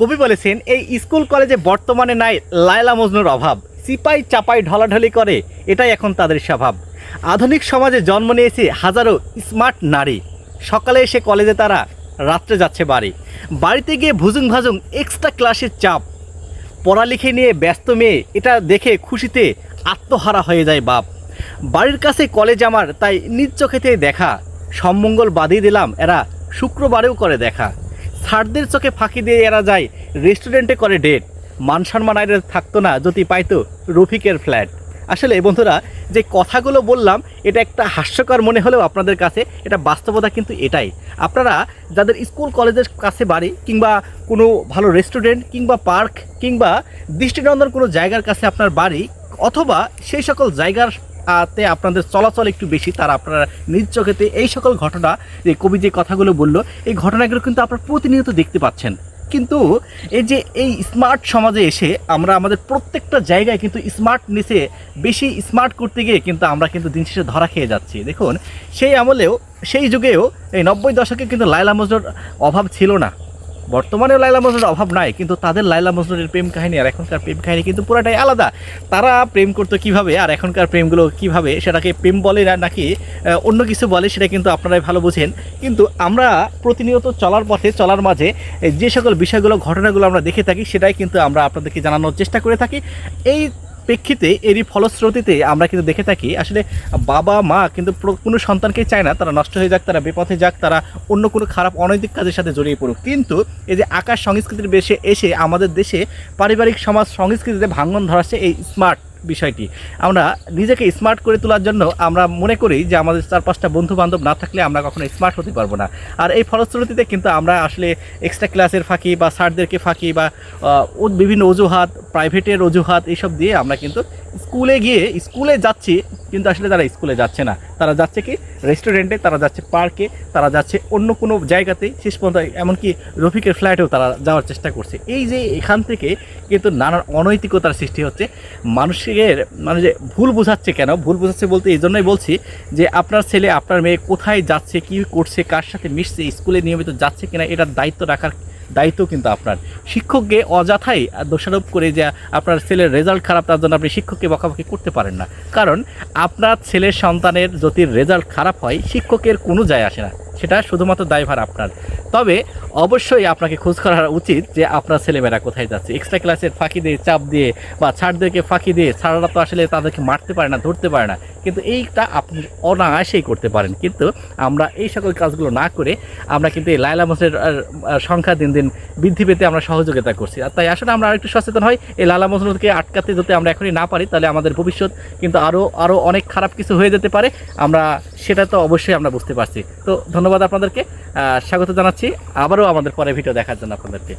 কবি বলেছেন এই স্কুল কলেজে বর্তমানে নাই লায়লা মজনুর অভাব, চিপাই চাপাই ঢলাঢলি করে এটাই এখন তাদের স্বভাব। আধুনিক সমাজে জন্ম নিয়েছে হাজারো স্মার্ট নারী, সকালে এসে কলেজে তারা, রাত্রে যাচ্ছে বাড়ি। বাড়িতে গিয়ে ভুজুং ভাজুং এক্সট্রা ক্লাসের চাপ, পড়ালেখে নিয়ে ব্যস্ত মেয়ে এটা দেখে খুশিতে আত্মহারা হয়ে যায় বাপ। বাড়ির কাছে কলেজ আমার, তাই নিজ চোখেতে দেখা, সম্মঙ্গল বাঁধিয়ে দিলাম এরা শুক্রবারেও করে দেখা। স্যারদের চোখে ফাঁকি দিয়ে এরা যায় রেস্টুরেন্টে করে ডেট, মান সম্মান আর থাকতো না যদি পাইতো রফিকের ফ্ল্যাট। আসলে বন্ধুরা, যে কথাগুলো বললাম এটা একটা হাস্যকর মনে হলেও আপনাদের কাছে এটা বাস্তবতা কিন্তু এটাই। আপনারা যাদের স্কুল কলেজের কাছে বাড়ি, কিংবা কোনো ভালো রেস্টুরেন্ট কিংবা পার্ক কিংবা দৃষ্টিনন্দন কোনো জায়গার কাছে আপনার বাড়ি, অথবা সেই সকল জায়গার তে আপনাদের চলাচল একটু বেশি, তারা আপনারা নিজ চোখেতে এই সকল ঘটনা, যে কবি যে কথাগুলো বলল, এই ঘটনাগুলো কিন্তু আপনারা প্রতিনিয়ত দেখতে পাচ্ছেন। কিন্তু এই যে এই স্মার্ট সমাজে এসে আমরা আমাদের প্রত্যেকটা জায়গায় কিন্তু স্মার্টনেসে বেশি স্মার্ট করতে গিয়ে কিন্তু আমরা কিন্তু দিন শেষে ধরা খেয়ে যাচ্ছি। দেখুন, সেই আমলেও সেই যুগেও এই 90 দশকে কিন্তু লায়লা মজনুর অভাব ছিল না। বর্তমানেও লায়লা মজনুর অভাব নাই, কিন্তু তাদের লায়লা মজনুরের প্রেম কাহিনী আর এখনকার প্রেম কাহিনী কিন্তু পুরাটাই আলাদা। তারা প্রেম করতো কীভাবে আর এখনকার প্রেমগুলো কীভাবে, সেটাকে প্রেম বলে না নাকি অন্য কিছু বলে সেটা কিন্তু আপনারাই ভালো বোঝেন। কিন্তু আমরা প্রতিনিয়ত চলার পথে চলার মাঝে যে সকল বিষয়গুলো ঘটনাগুলো আমরা দেখে থাকি সেটাই কিন্তু আমরা আপনাদেরকে জানানোর চেষ্টা করে থাকি। এই প্রেক্ষিতে এরই ফলশ্রুতিতে আমরা কিন্তু দেখে থাকি আসলে বাবা মা কিন্তু কোনো সন্তানকেই চায় না তারা নষ্ট হয়ে যাক, তারা বিপথে যাক, তারা অন্য কোনো খারাপ অনৈতিক কাজের সাথে জড়িয়ে পড়ুক। কিন্তু এই যে আকাশ সংস্কৃতির বেশে এসে আমাদের দেশে পারিবারিক সমাজ সংস্কৃতিতে ভাঙন ধরাচ্ছে এই স্মার্ট বিষয়টি। আমরা নিজেকে স্মার্ট করে তোলার জন্য আমরা মনে করি যে আমাদের 4-5টা বন্ধু বান্ধব না থাকলে আমরা কখনো স্মার্ট হতে পারবো না। আর এই ফলশ্রুতিতে কিন্তু আমরা আসলে এক্সট্রা ক্লাসের ফাঁকি বা স্যারদেরকে ফাঁকি বা বিভিন্ন অজুহাত, প্রাইভেটের অজুহাত এইসব দিয়ে আমরা কিন্তু স্কুলে যাচ্ছি, কিন্তু আসলে তারা স্কুলে যাচ্ছে না, তারা যাচ্ছে কি রেস্টুরেন্টে, তারা যাচ্ছে পার্কে, তারা যাচ্ছে অন্য কোনো জায়গাতে, শেষ পর্যন্ত এমনকি রফিকের ফ্ল্যাটেও তারা যাওয়ার চেষ্টা করছে। এই যে এখান থেকে কিন্তু নানান অনৈতিকতার সৃষ্টি হচ্ছে। মানুষের মানে যে ভুল বোঝাচ্ছে, কেন ভুল বোঝাচ্ছে বলতে এই জন্যই বলছি যে আপনার ছেলে আপনার মেয়ে কোথায় যাচ্ছে, কী করছে, কার সাথে মিশছে, স্কুলে নিয়মিত যাচ্ছে কিনা, এটার দায়িত্ব রাখার দায়িত্ব কিন্তু আপনার। শিক্ষককে অযথাই দোষারোপ করে যে আপনার ছেলের রেজাল্ট খারাপ তার জন্য আপনি শিক্ষককে বকাবকি করতে পারেন না। কারণ আপনার ছেলের সন্তানের যদি রেজাল্ট খারাপ হয় শিক্ষকের কোনো যায় আসে না, সেটা শুধুমাত্র দায়ভার আপনার। তবে অবশ্যই আপনাকে খোঁজ করা উচিত যে আপনার ছেলেমেয়েরা কোথায় যাচ্ছে। এক্সট্রা ক্লাসের ফাঁকি দিয়ে, চাপ দিয়ে বা ছাড়দেরকে ফাঁকি দিয়ে, ছাড়ারা তো আসলে তাদেরকে মারতে পারে না, ধরতে পারে না, কিন্তু এইটা আপনি অনায়াসেই করতে পারেন। কিন্তু আমরা এই সকল কাজগুলো না করে আমরা কিন্তু এই লায়লা মজনুর সংখ্যা দিন দিন বৃদ্ধি পেতে আমরা সহযোগিতা করছি। আর তাই আসলে আমরা আরেকটু সচেতন হই, এই লায়লা মজনুকে আটকাতে যদি আমরা এখনই না পারি তাহলে আমাদের ভবিষ্যৎ কিন্তু আরও অনেক খারাপ কিছু হয়ে যেতে পারে। আমরা সেটা তো অবশ্যই আমরা বুঝতে পারছি। তো ধন্যবাদ আপনাদেরকে, স্বাগত জানাচ্ছি আবারও আমাদের পরে ভিডিও দেখার জন্য আপনাদেরকে।